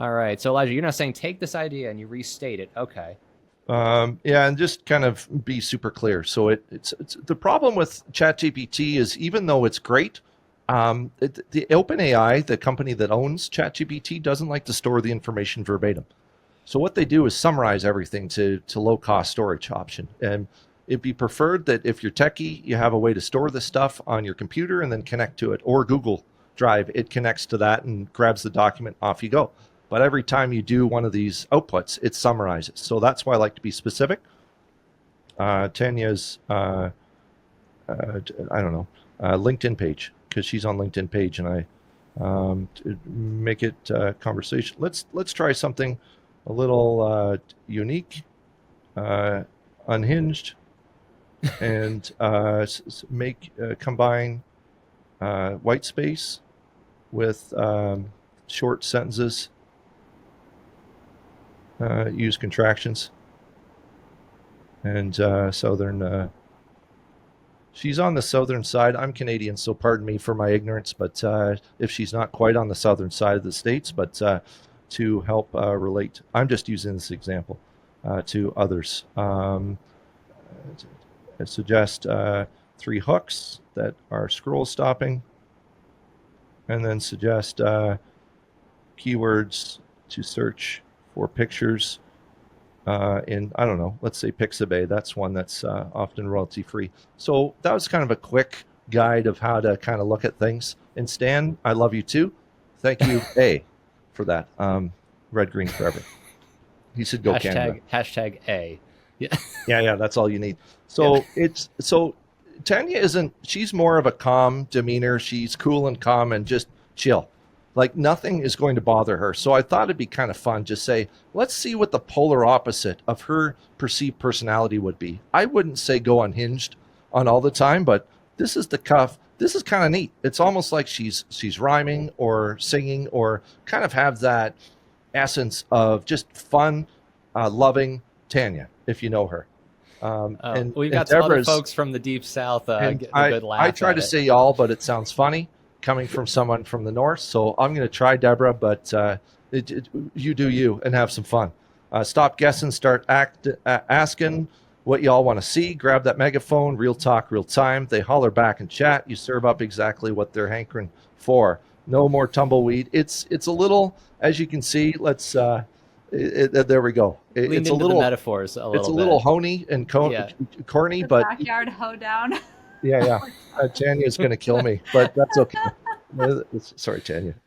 All right. So Elijah, you're not saying take this idea and you restate it. Okay. Yeah, and just kind of be super clear. So it's the problem with ChatGPT is even though it's great, the OpenAI, the company that owns ChatGPT, doesn't like to store the information verbatim. So what they do is summarize everything to low cost storage option. And it'd be preferred that if you're techie, you have a way to store this stuff on your computer and then connect to it, or Google Drive. It connects to that and grabs the document, off you go. But every time you do one of these outputs, it summarizes. So that's why I like to be specific. Tanya's, I don't know, LinkedIn page, because she's on LinkedIn page, and I to make it conversation. Let's try something a little unique, unhinged, and make combine white space with short sentences. Use contractions and southern. She's on the southern side. I'm Canadian, so pardon me for my ignorance. But if she's not quite on the southern side of the states, but to help relate, I'm just using this example to others. I suggest 3 hooks that are scroll stopping, and then suggest keywords to search for pictures in, I don't know, let's say Pixabay. That's one that's often royalty free. So that was kind of a quick guide of how to kind of look at things. And Stan, I love you too. Thank you, A, for that. Red, green forever. He said go Canada. Hashtag A. Yeah. Yeah, that's all you need. So so Tanya isn't, she's more of a calm demeanor. She's cool and calm and just chill. Like nothing is going to bother her. So I thought it'd be kind of fun. Just say, let's see what the polar opposite of her perceived personality would be. I wouldn't say go unhinged on all the time, but this is the cuff. This is kind of neat. It's almost like she's rhyming or singing, or kind of have that essence of just fun, loving Tanya, if you know her. We've got some other Deborah's, folks from the deep south getting a good laugh. I try to say y'all, but it sounds funny coming from someone from the north. So I'm going to try Deborah, but you do you and have some fun. Stop guessing, start asking what y'all want to see. Grab that megaphone, real talk, real time. They holler back and chat. You serve up exactly what they're hankering for. No more tumbleweed. It's a little, as you can see, let's, there we go. It's a little metaphors. It's a little honey and corny, The but backyard hoedown. yeah. Tanya's going to kill me, but that's okay. Sorry, Tanya.